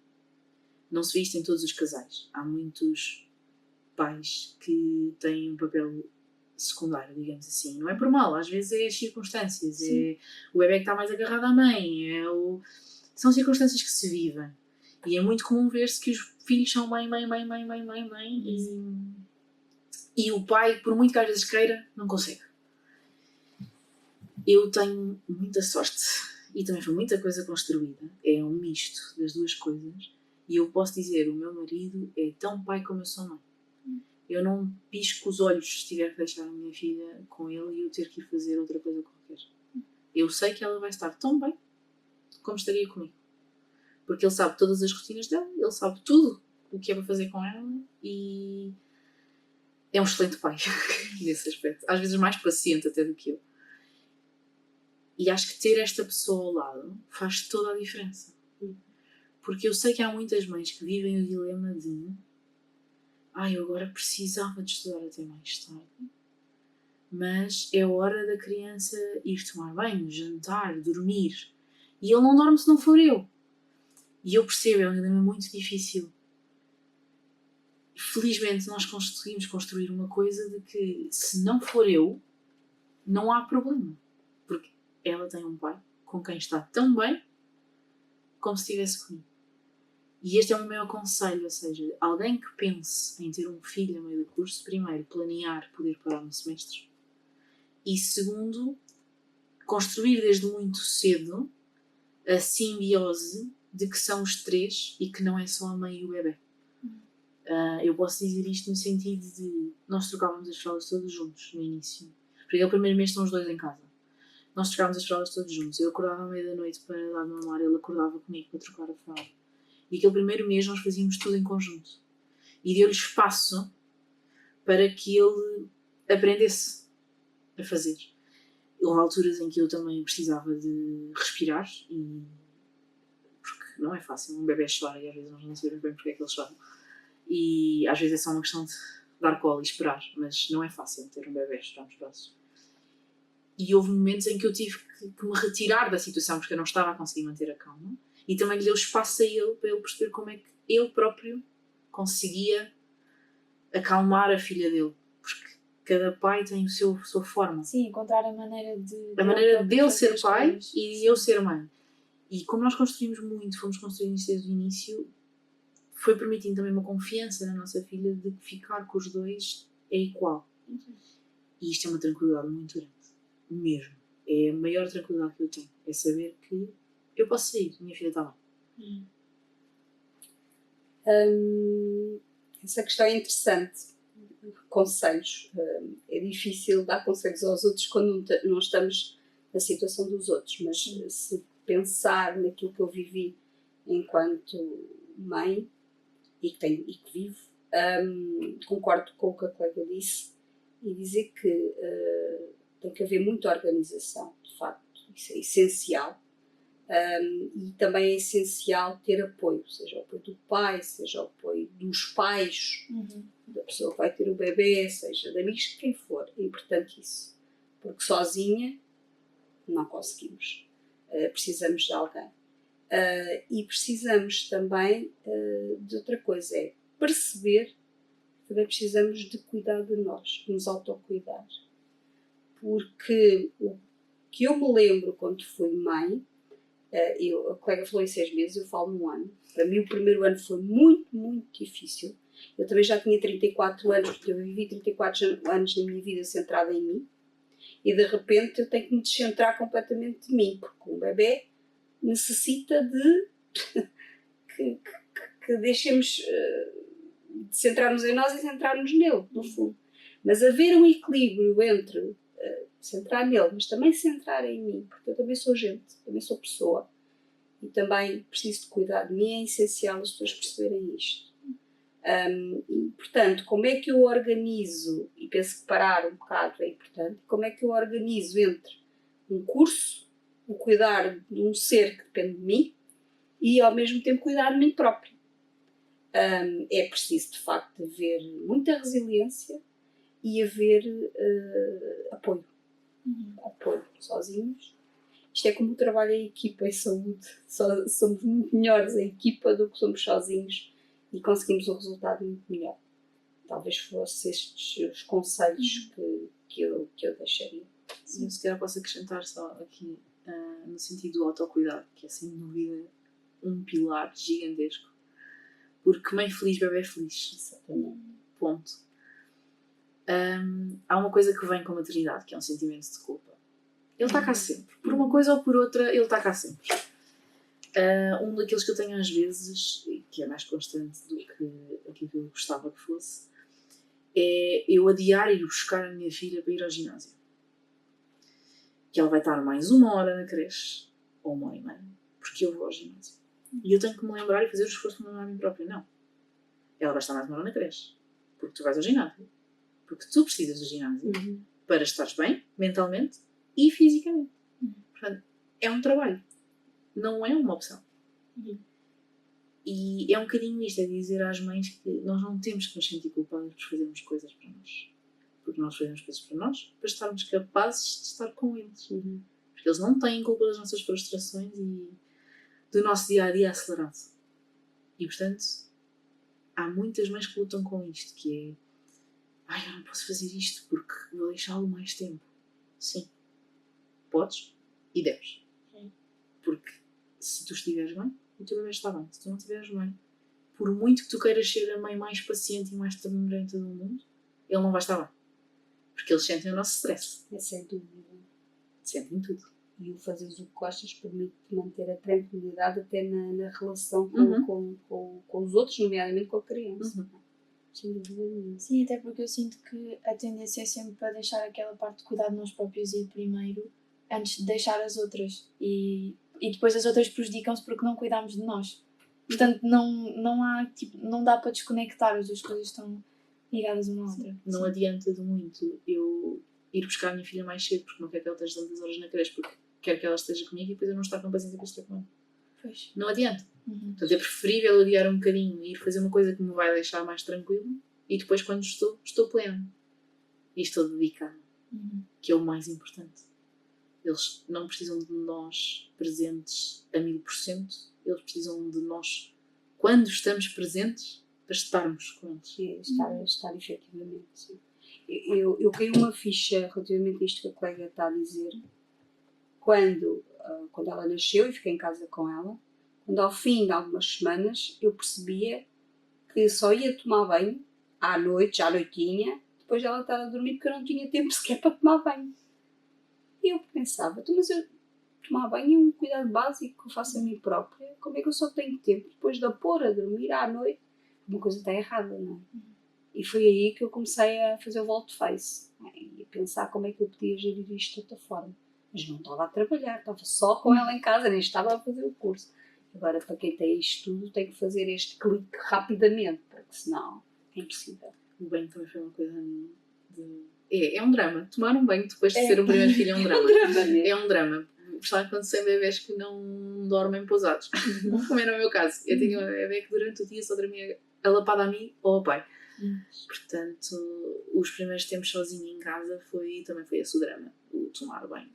Não se vê isto em todos os casais. Há muitos pais que têm um papel secundário, digamos assim. Não é por mal, às vezes é as circunstâncias. É o bebê que está mais agarrado à mãe. São circunstâncias que se vivem. E é muito comum ver-se que os filhos são mãe. E o pai, por muito que às vezes queira, não consegue. Eu tenho muita sorte e também foi muita coisa construída. É um misto das duas coisas. E eu posso dizer, o meu marido é tão pai como eu sou mãe. Eu não pisco os olhos se tiver que deixar a minha filha com ele e eu ter que ir fazer outra coisa qualquer. Eu sei que ela vai estar tão bem como estaria comigo. Porque ele sabe todas as rotinas dela, ele sabe tudo o que é para fazer com ela e é um excelente pai nesse aspecto. Às vezes mais paciente até do que eu. E acho que ter esta pessoa ao lado faz toda a diferença. Porque eu sei que há muitas mães que vivem o dilema de eu agora precisava de estudar até mais tarde, mas é hora da criança ir tomar banho, jantar, dormir. E ele não dorme se não for eu. E eu percebo, é um dilema muito difícil. Felizmente nós conseguimos construir uma coisa de que se não for eu, não há problema. Porque ela tem um pai com quem está tão bem como se estivesse comigo. E este é o meu maior conselho, ou seja, alguém que pense em ter um filho a meio do curso, primeiro, planear poder parar no semestre, e segundo, construir desde muito cedo a simbiose de que são os três e que não é só a mãe e o bebê. Eu posso dizer isto no sentido de nós trocávamos as fraldas todos juntos no início. Porque o primeiro mês estão os dois em casa. Nós trocávamos as fraldas todos juntos. Eu acordava à meia da noite para dar de mamar, ele acordava comigo para trocar a fralda. E aquele primeiro mês nós fazíamos tudo em conjunto. E deu-lhe espaço para que ele aprendesse a fazer. Houve alturas em que eu também precisava de respirar, porque não é fácil. Um bebê chora e às vezes nós não sabemos bem porque é que ele chora. E às vezes é só uma questão de dar colo e esperar, mas não é fácil ter um bebê a chorar nos braços. E houve momentos em que eu tive que me retirar da situação porque eu não estava a conseguir manter a calma, e também lhe deu espaço a ele para ele perceber como é que ele próprio conseguia acalmar a filha dele, porque cada pai tem a sua forma. Sim, encontrar a maneira dele ser as pai coisas. e eu ser mãe. E como nós construímos muito, fomos construindo isto desde o início, foi permitindo também uma confiança na nossa filha de que ficar com os dois é igual. E isto é uma tranquilidade muito grande. Mesmo. É a maior tranquilidade que eu tenho. É saber que eu posso sair, minha filha está bem. Essa questão é interessante. Conselhos. É difícil dar conselhos aos outros quando não estamos na situação dos outros, mas se pensar naquilo que eu vivi enquanto mãe e que vivo, concordo com o que a colega disse e dizer que tem que haver muita organização, de facto, isso é essencial. E também é essencial ter apoio, seja o apoio do pai, seja o apoio dos pais, da pessoa que vai ter o bebê, seja de amigos, quem for. É importante isso, porque sozinha não conseguimos. Precisamos de alguém. E precisamos também de outra coisa, é perceber que também precisamos de cuidar de nós, nos autocuidar. Porque o que eu me lembro quando fui mãe, a colega falou em 6 meses, eu falo num ano. Para mim o primeiro ano foi muito, muito difícil. Eu também já tinha 34 anos, porque eu vivi 34 anos da minha vida centrada em mim. E de repente eu tenho que me descentrar completamente de mim, porque um bebê necessita de que deixemos de centrarmos em nós e centrarmos nele, no fundo. Mas haver um equilíbrio entre centrar nele, mas também centrar em mim, porque eu também sou gente, também sou pessoa e também preciso de cuidar de mim, é essencial as pessoas perceberem isto. E, portanto, como é que eu organizo, e penso que parar um bocado é importante, como é que eu organizo entre um curso, o cuidar de um ser que depende de mim e ao mesmo tempo cuidar de mim próprio. É preciso de facto haver muita resiliência e haver apoio. Apoio sozinhos. Isto é como o trabalho em equipa, em saúde. Somos muito melhores em equipa do que somos sozinhos e conseguimos um resultado muito melhor. Talvez fossem estes os conselhos que eu deixaria. Sim, se calhar posso acrescentar só aqui no sentido do autocuidado, que é sem dúvida um pilar gigantesco. Porque mãe feliz, bebê feliz. Exatamente. Ponto. Há uma coisa que vem com a maternidade, que é um sentimento de culpa. Ele está cá sempre. Por uma coisa ou por outra, ele está cá sempre. Um daqueles que eu tenho às vezes, que é mais constante do que aquilo que eu gostava que fosse, é eu adiar ir buscar a minha filha para ir ao ginásio. Que ela vai estar mais 1 hora na creche, ou 1h30, porque eu vou ao ginásio. E eu tenho que me lembrar e fazer o esforço para me lembrar a mim própria. Não. Ela vai estar mais 1 hora na creche, porque tu vais ao ginásio. Porque tu precisas do ginásio para estares bem, mentalmente e fisicamente. Portanto, é um trabalho. Não é uma opção. E é um bocadinho isto, é dizer às mães que nós não temos que nos sentir culpadas por fazermos coisas para nós. Porque nós fazemos coisas para nós, para estarmos capazes de estar com eles. Porque eles não têm culpa das nossas frustrações e do nosso dia-a-dia acelerado. E, portanto, há muitas mães que lutam com isto, que é eu não posso fazer isto porque vou deixá-lo mais tempo. Sim. Podes e deves. Porque se tu estiveres bem, o teu bebê está bem. Se tu não estiveres bem, por muito que tu queiras ser a mãe mais paciente e mais ternurenta do mundo, ele não vai estar bem. Porque eles sentem o nosso stress. É sem dúvida. Sentem tudo. E o fazeres o que gostas permite-te manter a tranquilidade até na relação com os outros, nomeadamente com a criança. Sem dúvida nenhuma. Sim, até porque eu sinto que a tendência é sempre para deixar aquela parte de cuidar de nós próprios ir primeiro, antes de deixar as outras. E depois as outras prejudicam-se porque não cuidamos de nós. Portanto, não há, tipo, não dá para desconectar, as duas coisas estão ligadas uma à outra. Não adianta de muito eu ir buscar a minha filha mais cedo, porque não quero que ela esteja tantas horas na creche, porque quero que ela esteja comigo e depois eu não estar com paciência para estar com ela. Pois. Não adianta. Uhum. Portanto, é preferível adiar um bocadinho e ir fazer uma coisa que me vai deixar mais tranquilo e depois, quando estou pleno e estou dedicada, que é o mais importante. Eles não precisam de nós presentes a 1000%, eles precisam de nós quando estamos presentes para estarmos com eles. E estar efetivamente, sim. Eu caí uma ficha relativamente a isto que a colega está a dizer. Quando ela nasceu e fiquei em casa com ela, quando ao fim de algumas semanas eu percebia que só ia tomar banho à noite, já à noitinha, depois dela estar a dormir, porque eu não tinha tempo sequer para tomar banho. E eu pensava, mas eu tomar banho é um cuidado básico que eu faço a mim própria, como é que eu só tenho tempo depois de a pôr a dormir à noite? Uma coisa está errada, não é? E foi aí que eu comecei a fazer o volte-face, e a pensar como é que eu podia gerir isto de outra forma. Mas não estava a trabalhar, estava só com ela em casa, nem estava a fazer o curso. Agora, para quem tem isto tudo, tem que fazer este clique rapidamente, porque senão é impossível. O banho também foi uma coisa é um drama. Tomar um banho depois de ser o primeiro filho é um drama. É um drama. Principalmente quando sem bebés que não dormem pousados. Como era o meu caso. Eu tinha uma bebé que durante o dia só dormia alapada a mim ou ao pai. Portanto, os primeiros tempos sozinha em casa também foi esse o drama. O tomar banho.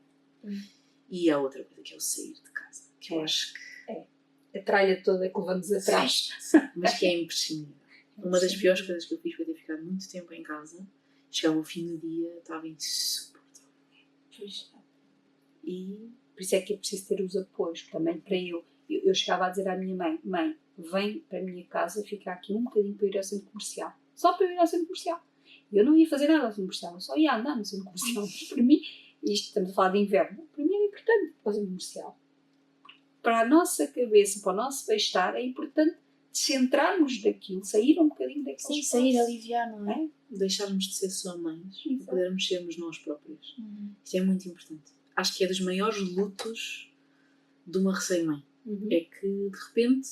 E a outra coisa que é o sair de casa. Que eu acho que... A tralha toda que levamos atrás. Sim, mas que é imprescindível. Uma das piores coisas que eu fiz foi ter ficado muito tempo em casa. Chegava ao fim do dia, estava insuportável. E por isso é que é preciso ter os apoios também para eu chegava a dizer à minha mãe, vem para a minha casa, fica aqui um bocadinho para ir ao centro comercial. Só para eu ir ao centro comercial. Eu não ia fazer nada ao centro comercial, eu só ia andar no centro comercial. Para mim, isto estamos a falar de inverno, para mim era importante para o centro comercial. Para a nossa cabeça, para o nosso bem-estar, é importante centrarmos daquilo, sair um bocadinho daquilo. Sim, sair, aliviar, não é? Deixarmos de ser só mães e podermos sermos nós próprias. Isto é muito importante. Acho que é dos maiores lutos de uma recém-mãe. É que, de repente,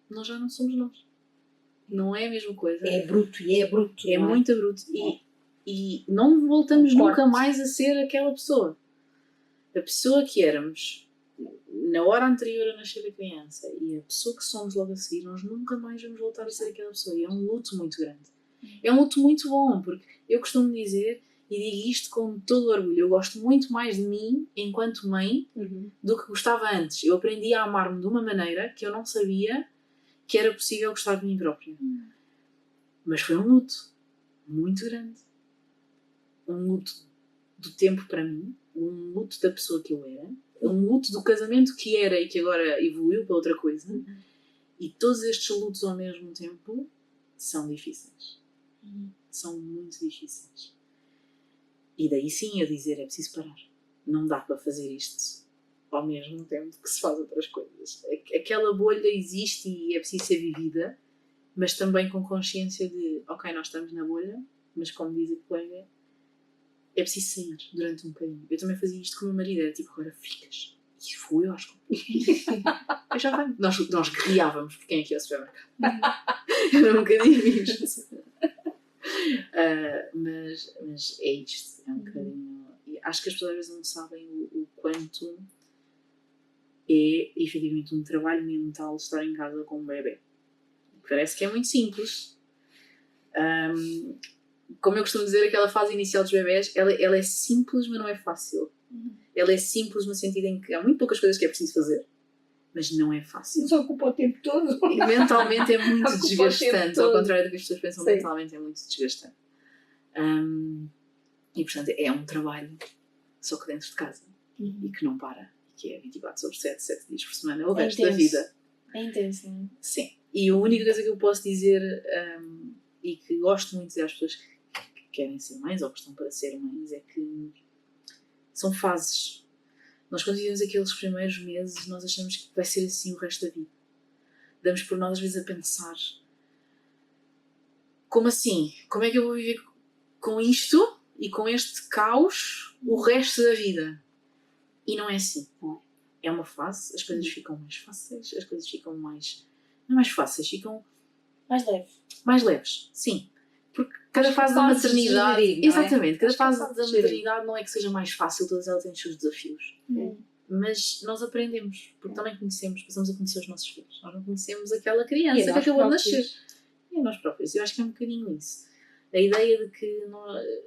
nós já não somos nós. Não é a mesma coisa. É bruto. É muito bruto. E não voltamos nunca mais a ser aquela pessoa. A pessoa que éramos na hora anterior a nascer a criança e a pessoa que somos logo a seguir, nós nunca mais vamos voltar a ser aquela pessoa. E é um luto muito grande. É um luto muito bom, porque eu costumo dizer, e digo isto com todo orgulho, eu gosto muito mais de mim, enquanto mãe, do que gostava antes. Eu aprendi a amar-me de uma maneira que eu não sabia que era possível gostar de mim própria. Mas foi um luto muito grande. Um luto do tempo para mim, um luto da pessoa que eu era, um luto do casamento que era e que agora evoluiu para outra coisa. E todos estes lutos ao mesmo tempo são difíceis. São muito difíceis. E daí sim a dizer, é preciso parar. Não dá para fazer isto ao mesmo tempo que se faz outras coisas. Aquela bolha existe e é preciso ser vivida, mas também com consciência de, ok, nós estamos na bolha, mas como diz a colega, é preciso sair durante um bocadinho. Eu também fazia isto com o meu marido, era tipo, agora ficas. E fui eu às compras. Eu já venho. Nós guerreávamos por quem é que ia ao supermercado. Era um bocadinho isto. Mas é isto. É um bocadinho... E acho que as pessoas às vezes não sabem o quanto é efetivamente um trabalho mental estar em casa com um bebê. Parece que é muito simples. Como eu costumo dizer, aquela fase inicial dos bebés, ela é simples, mas não é fácil. Ela é simples no sentido em que há muito poucas coisas que é preciso fazer, mas não é fácil. Mas ocupa o tempo todo. E mentalmente é muito Ocupa desgastante, ao contrário do que as pessoas pensam. Sim. Mentalmente é muito desgastante. E portanto é um trabalho só que dentro de casa e que não para, e que é 24/7, 7 dias por semana, o resto da vida. É intenso, não é? Sim. E a única coisa que eu posso dizer, e que gosto muito de dizer às pessoas que querem ser mães ou que estão para ser mães, é que são fases. Nós, quando vivemos aqueles primeiros meses, nós achamos que vai ser assim o resto da vida. Damos por nós, às vezes, a pensar: como assim? Como é que eu vou viver com isto e com este caos o resto da vida? E não é assim. É uma fase, as coisas ficam mais fáceis, as coisas ficam mais... Não é mais fáceis, ficam Mais leve. mais leves, sim. Porque cada Acho que fase da fazes maternidade... gerir, não é? Exatamente, cada Acho que fase fazes da gerir. maternidade não é que seja mais fácil, todas elas têm os seus desafios. Hum. Mas nós aprendemos, porque também conhecemos, passamos a conhecer os nossos filhos. Nós não conhecemos aquela E criança que nós acabou de próprios. nascer. E a nós próprios. Eu acho que é um bocadinho isso. A ideia de que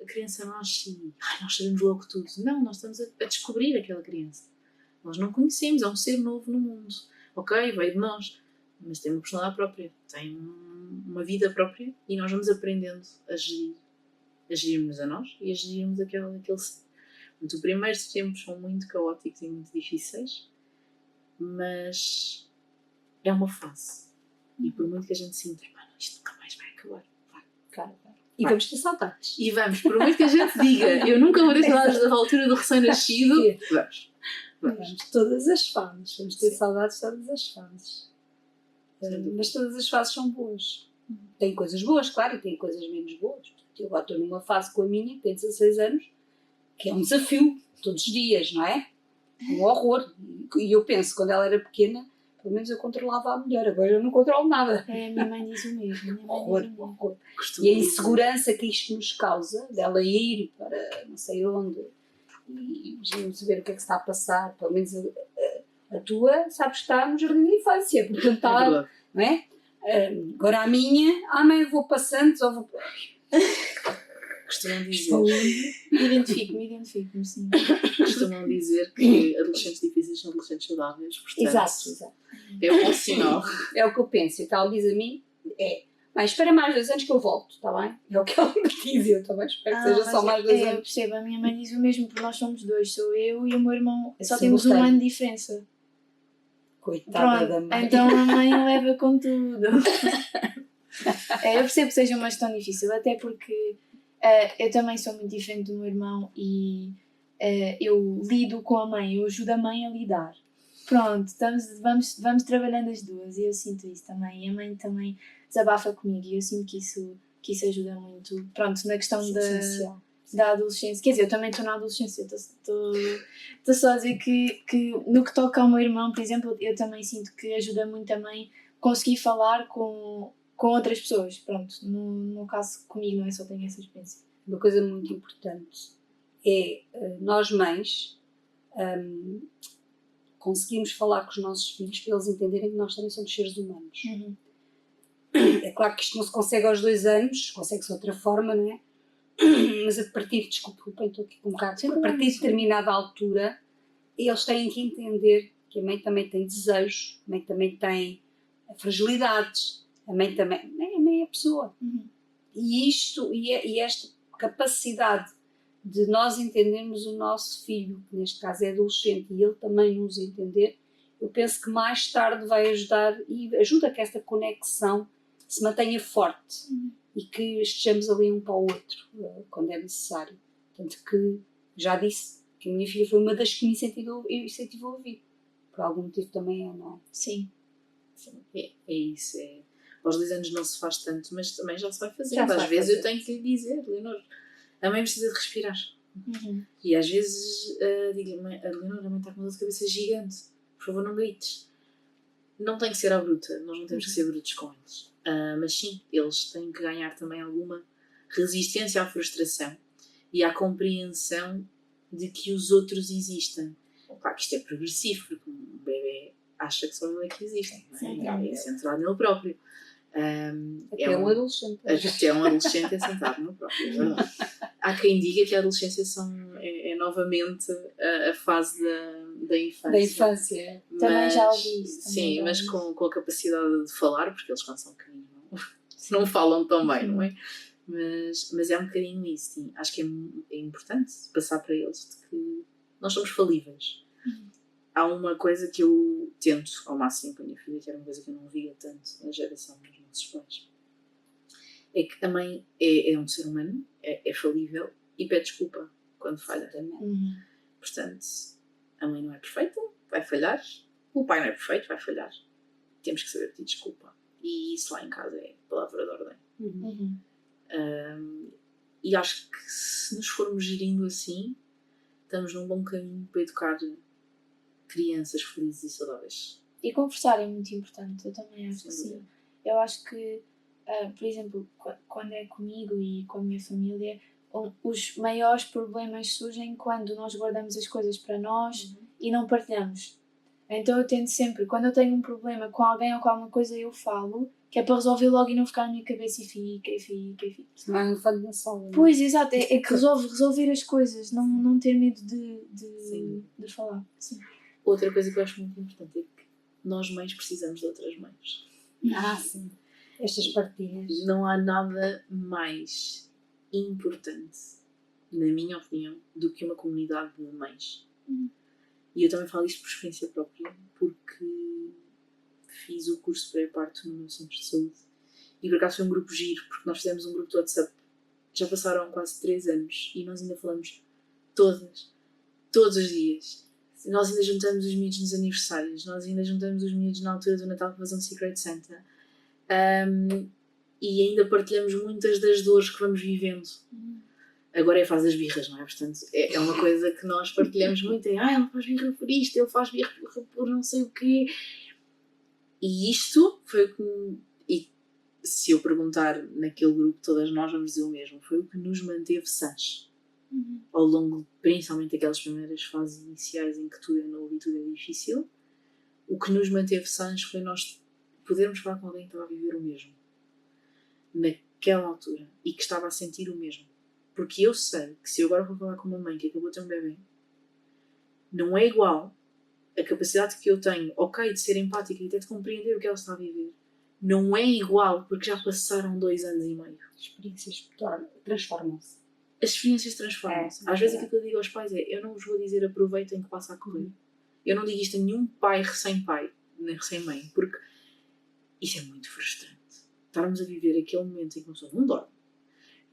a criança nasce e nós sabemos logo tudo. Não, nós estamos a descobrir aquela criança. Nós não conhecemos, é um ser novo no mundo. Ok, veio de nós, mas tem uma personalidade própria, tem uma vida própria e nós vamos aprendendo a gerir. A gerirmos a nós e a gerirmos aquele ser. Portanto, os primeiros tempos são muito caóticos e muito difíceis, mas é uma fase. E por muito que a gente sinta, isto nunca mais vai acabar. Claro. E vamos ter saudades. E vamos, por muito que a gente diga, eu nunca vou ter saudades da altura do recém-nascido, vamos. Vamos todas as fases. Vamos ter saudades de todas as fases. Mas todas as fases são boas. Tem coisas boas, claro, e tem coisas menos boas. Eu agora estou numa fase com a minha, que tem 16 anos, que é um desafio, todos os dias, não é? Um horror. E eu penso, quando ela era pequena, pelo menos eu controlava a mulher, agora eu não controlo nada. É, a minha mãe diz o mesmo. Horror. E a insegurança que isto nos causa, dela ir para não sei onde, e não saber o que é que se está a passar, pelo menos a tua, sabes que está no jardim de infância, portanto está, não é? Agora a minha, mãe, eu vou para Santos ou vou... Costumam dizer, Identifico-me, sim. costumam dizer que adolescentes difíceis são adolescentes saudáveis, portanto Exato. é um bom sinal. É o que eu penso, e tal diz a mim, mas espera mais 2 anos que eu volto, está bem? É o que ela me diz, eu também espero que seja só mais 2 Eu anos. percebo, a minha mãe diz o mesmo, porque nós somos dois, sou eu e o meu irmão, só Sim, temos gostei. 1 ano de diferença. Coitada da Pronto, mãe. então a mãe leva com tudo. Eu percebo que seja uma questão difícil, até porque eu também sou muito diferente do meu irmão e eu lido com a mãe, eu ajudo a mãe a lidar. Pronto, vamos trabalhando as duas e eu sinto isso também. E a mãe também desabafa comigo e eu sinto que isso ajuda muito. Pronto, na questão da adolescência. Quer dizer, eu também estou na adolescência, estou só a dizer que no que toca ao meu irmão, por exemplo, eu também sinto que ajuda muito também conseguir falar com outras pessoas. Pronto, no caso comigo não é só tenho essa experiência. Uma coisa muito importante é nós mães conseguimos falar com os nossos filhos para eles entenderem que nós também somos seres humanos. Uhum. É claro que isto não se consegue aos 2 anos, consegue-se de outra forma, não é? Mas a partir, desculpem, estou aqui com um bocado, a partir de determinada altura, eles têm que entender que a mãe também tem desejos, a mãe também tem fragilidades, a mãe é pessoa. Uhum. E esta capacidade de nós entendermos o nosso filho, que neste caso é adolescente, e ele também nos entender, eu penso que mais tarde vai ajudar e ajuda que esta conexão se mantenha forte e que estejamos ali um para o outro quando é necessário. Tanto que já disse que a minha filha foi uma das que me incentivou a ouvir. Por algum motivo também é, não é? Sim. É isso. Aos 2 anos não se faz tanto, mas também já se vai fazendo. Já se Às vai vezes fazer. eu tenho que lhe dizer, Leonor, a mãe precisa de respirar. Uhum. E às vezes digo-lhe, a Leonor, a mãe está com uma dor de cabeça gigante, por favor não grites. Não tem que ser à bruta, nós não temos que ser brutos com eles. Mas sim, eles têm que ganhar também alguma resistência à frustração e à compreensão de que os outros existem. Claro que isto é progressivo, porque um bebê acha que só ele é que existe, não é? É centrado nele próprio. Até um adolescente. Até um adolescente é centrado nele próprio, é verdade. Há quem diga que a adolescência é novamente a fase da infância. Da infância. Também já ouvi isso. Sim, mas com a capacidade de falar, porque eles quando são pequeninos não falam tão bem, não é? Mas é um bocadinho isso, sim. Acho que é importante passar para eles de que nós somos falíveis. Há uma coisa que eu tento ao máximo com a minha filha, que era uma coisa que eu não via tanto na geração dos nossos pais, é que a mãe é um ser humano, é falível e pede desculpa quando falha. Portanto, a mãe não é perfeita, vai falhar, o pai não é perfeito, vai falhar. Temos que saber pedir desculpa. E isso lá em casa é palavra de ordem. E acho que se nos formos gerindo assim, estamos num bom caminho para educar crianças felizes e saudáveis. E conversar é muito importante, eu também acho que sim. Eu acho que, por exemplo, quando é comigo e com a minha família, os maiores problemas surgem quando nós guardamos as coisas para nós e não partilhamos. Então eu tento sempre, quando eu tenho um problema com alguém ou com alguma coisa, eu falo, que é para resolver logo e não ficar na minha cabeça e fica. Não é um fado na sala. Pois, exato, é que resolver as coisas, não ter medo de falar. Sim. Outra coisa que eu acho muito importante é que nós mães precisamos de outras mães. Sim. Estas partilhas. Não há nada mais importante, na minha opinião, do que uma comunidade de mães. E eu também falo isto por experiência própria, porque fiz o curso pré-parto no meu centro de saúde. E por acaso foi um grupo giro, porque nós fizemos um grupo de WhatsApp. Já passaram quase 3 anos e nós ainda falamos todos os dias. Nós ainda juntamos os miúdos nos aniversários, nós ainda juntamos os miúdos na altura do Natal para fazer um Secret Santa. E ainda partilhamos muitas das dores que vamos vivendo. Agora é a fase das birras, não é? Portanto, é uma coisa que nós partilhamos muito. Ela faz birra por isto, ele faz birra por não sei o quê. E isto foi o que... E se eu perguntar naquele grupo, todas nós vamos dizer o mesmo. Foi o que nos manteve sãs. Ao longo, principalmente daquelas primeiras fases iniciais em que tudo é novo e tudo é difícil, o que nos manteve sãs foi nós podermos falar com alguém que estava a viver o mesmo naquela altura e que estava a sentir o mesmo. Porque eu sei que se eu agora vou falar com uma mãe que acabou de ter um bebê, não é igual a capacidade que eu tenho, de ser empática e até de compreender o que ela está a viver, não é igual porque já passaram 2 anos e meio. As experiências transformam-se. As experiências transformam-se. Às vezes aquilo que eu digo aos pais é: eu não vos vou dizer aproveitem que passa a correr. Eu não digo isto a nenhum pai, nem recém-mãe, porque isso é muito frustrante. Estarmos a viver aquele momento em que uma pessoa não dorme,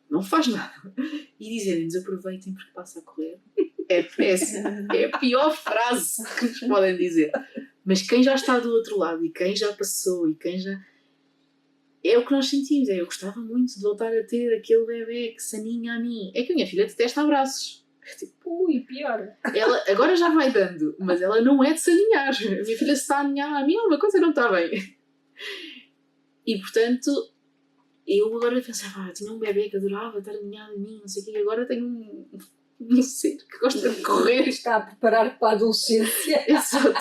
não faz nada, e dizerem-nos aproveitem porque passa a correr. É péssimo. É a pior frase que nos podem dizer. Mas quem já está do outro lado e quem já passou e quem já... É o que nós sentimos. Eu gostava muito de voltar a ter aquele bebê que se aninha a mim. É que a minha filha detesta abraços. Tipo, pior. Ela agora já vai dando, mas ela não é de se aninhar. A minha filha se está a aninhar a mim, alguma coisa não está bem. E portanto, eu agora pensava, tinha um bebê que adorava estar aninhado a mim, não sei o quê, e agora tenho um ser que gosta de correr. Está a preparar para a adolescência. Exato.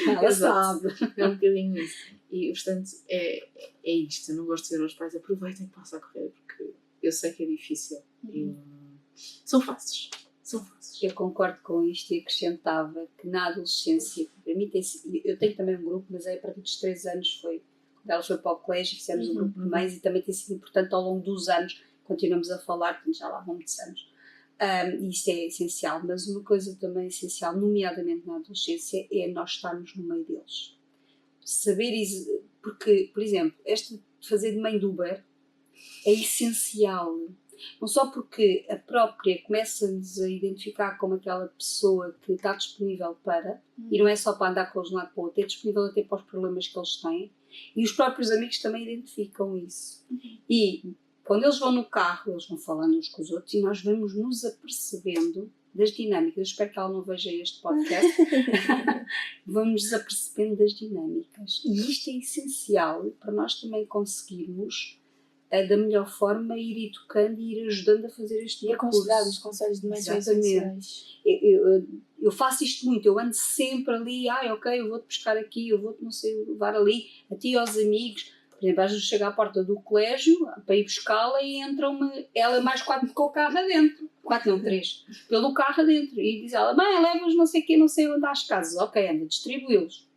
Ela sabe. É um bocadinho isso. E portanto, é isto. Eu não gosto de dizer aos pais, aproveitem que passa a correr, porque eu sei que é difícil. São fases. Eu concordo com isto e acrescentava que na adolescência, para mim eu tenho também um grupo, mas a partir dos 3 anos quando ela foi para o colégio, fizemos um grupo de mães e também tem sido importante ao longo dos anos, continuamos a falar, porque já lá vão muitos anos. E isso é essencial, mas uma coisa também essencial, nomeadamente na adolescência, é nós estarmos no meio deles. Saber, porque, por exemplo, esta de fazer de mãe do Uber é essencial. Não só porque a própria começa-nos a identificar como aquela pessoa que está disponível para, e não é só para andar com eles de um lado para o outro, é disponível até para os problemas que eles têm, e os próprios amigos também identificam isso. E quando eles vão no carro, eles vão falando uns com os outros e nós vamos nos apercebendo das dinâmicas. Eu espero que ela não veja este podcast. Vamos nos apercebendo das dinâmicas. E isto é essencial para nós também conseguirmos da melhor forma ir educando e ir ajudando a fazer este percurso. E aconselhar os conselhos de mães são essenciais. Eu faço isto muito, eu ando sempre ali, eu vou-te buscar aqui, eu vou-te não sei, levar ali, a ti e aos amigos. Por exemplo, às vezes chego à porta do colégio para ir buscá-la e entram-me, ela mais 4 com o carro adentro. 4 não, 3. Pelo carro adentro. E diz ela, mãe, leva-os não sei o quê, não sei onde às casas. Ok, anda, distribui-los.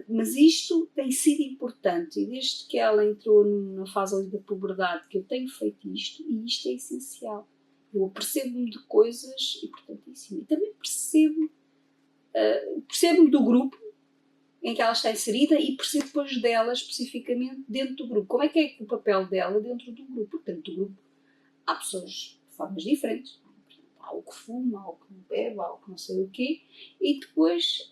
Mas isto tem sido importante e desde que ela entrou na fase ali da puberdade que eu tenho feito isto e isto é essencial. Eu apercebo-me de coisas importantíssimas e também percebo-me do grupo em que ela está inserida e perceber depois dela especificamente dentro do grupo. Como é que o papel dela dentro do grupo? Porque dentro do grupo há pessoas de formas diferentes. Há o que fuma, há o que não bebe, há o que não sei o quê. E depois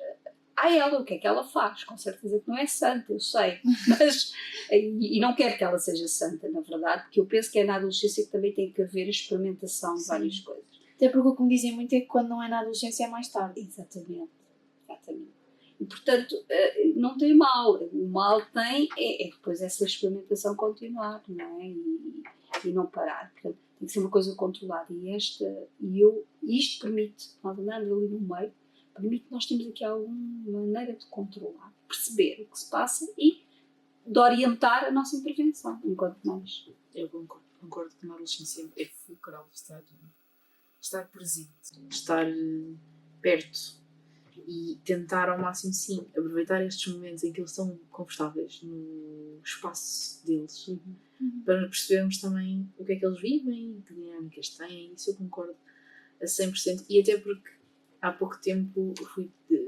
há ela, o que é que ela faz? Com certeza que não é santa, eu sei. Mas, e não quero que ela seja santa, na verdade, porque eu penso que é na adolescência que também tem que haver a experimentação de várias coisas. Até porque o que me dizem muito é que quando não é na adolescência é mais tarde. Exatamente. E, portanto, não tem mal. O mal tem é depois essa experimentação continuar, não é? E não parar. Portanto, tem que ser uma coisa controlada. Isto permite, nós andamos ali no meio, permite que nós temos aqui alguma maneira de controlar, perceber o que se passa e de orientar a nossa intervenção, enquanto mais. Eu concordo que na adolescência é fulcral estar presente, estar perto e tentar ao máximo, sim, aproveitar estes momentos em que eles estão confortáveis no espaço deles, para percebermos também o que é que eles vivem, que dinâmicas têm. Isso eu concordo a 100%. E até porque há pouco tempo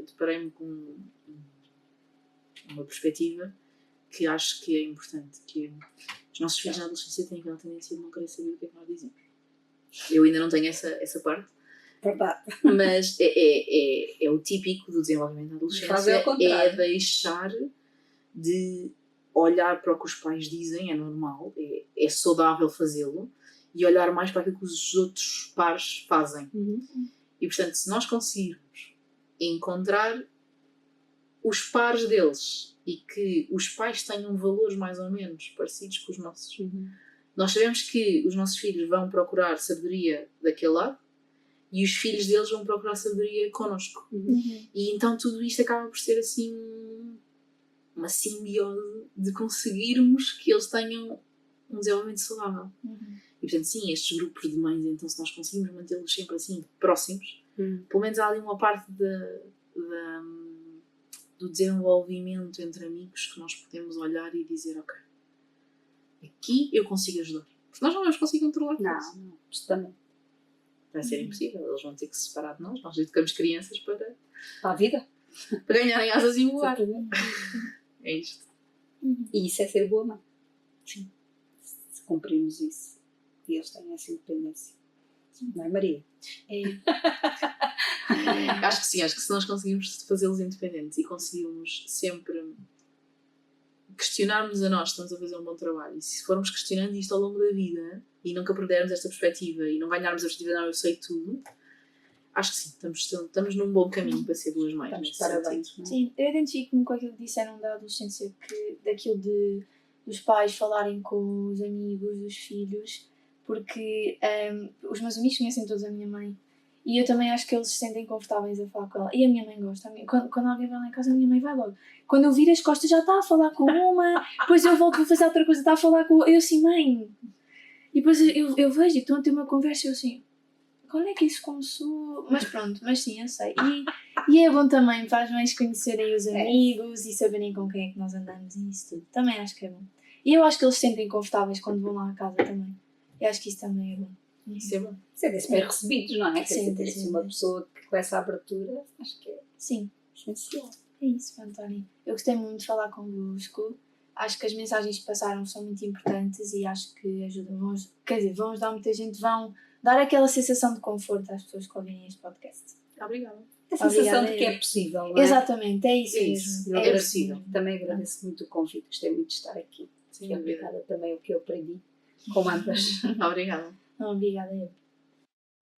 deparei-me com uma perspectiva que acho que é importante, que é, os nossos filhos na adolescência têm aquela tendência de não querer saber o que é que nós dizemos. Eu ainda não tenho essa parte. Verdade. Mas é o típico do desenvolvimento da adolescência, é deixar de olhar para o que os pais dizem, é normal, é saudável fazê-lo, e olhar mais para aquilo que os outros pares fazem. E portanto, se nós conseguirmos encontrar os pares deles e que os pais tenham valores mais ou menos parecidos com os nossos, nós sabemos que os nossos filhos vão procurar sabedoria daquele lado, e os filhos deles vão procurar sabedoria connosco. E então tudo isto acaba por ser assim uma simbiose de conseguirmos que eles tenham um desenvolvimento saudável. E portanto, sim, estes grupos de mães, então se nós conseguimos mantê-los sempre assim próximos, pelo menos há ali uma parte do desenvolvimento entre amigos que nós podemos olhar e dizer, ok, aqui eu consigo ajudar. Porque nós não vamos conseguir controlar isso. Não, justamente. Vai ser impossível, eles vão ter que se separar de nós educamos crianças para a vida, para ganharem asas e voar. É isto. E isso é ser boa mãe. Sim. Se cumprirmos isso e eles têm essa independência. Não é, Maria? Acho que sim, acho que se nós conseguirmos fazê-los independentes e conseguirmos sempre questionarmos a nós se estamos a fazer um bom trabalho, e se formos questionando isto ao longo da vida e nunca perdermos esta perspectiva e não ganharmos a perspectiva de não, eu sei tudo, acho que sim, estamos num bom caminho para ser boas mães. Estamos parabéns. Não é? Sim, eu identifico-me com aquilo que disseram da adolescência, daquilo dos pais falarem com os amigos dos filhos, porque os meus amigos conhecem todos a minha mãe. E eu também acho que eles se sentem confortáveis a falar com ela. E a minha mãe gosta. Quando alguém vai lá em casa, a minha mãe vai logo. Quando eu viro as costas, já está a falar com uma. Depois eu volto a fazer outra coisa, está a falar com outra. Eu assim, mãe. E depois eu vejo que estão a ter uma conversa e eu assim, quando é que isso começou? Mas pronto, mas sim, eu sei. E é bom também para as mães conhecerem os amigos e saberem com quem é que nós andamos e isso tudo. Também acho que é bom. E eu acho que eles se sentem confortáveis quando vão lá à casa também. Eu acho que isso também é bom. Isso é bom. Serem bem recebidos, não é? Sim, Ter sim. uma pessoa que com essa abertura, acho que é essencial. É isso, António. Eu gostei muito de falar convosco. Acho que as mensagens que passaram são muito importantes e acho que ajudam. Vão ajudar muita gente, vão dar aquela sensação de conforto às pessoas que ouvirem este podcast. Obrigada. A sensação de que é possível, não é? Exatamente, é isso mesmo. É possível. Também agradeço muito o convite, gostei muito de estar aqui. Sim, obrigada também o que eu aprendi com ambas. Obrigada. Obrigada eu.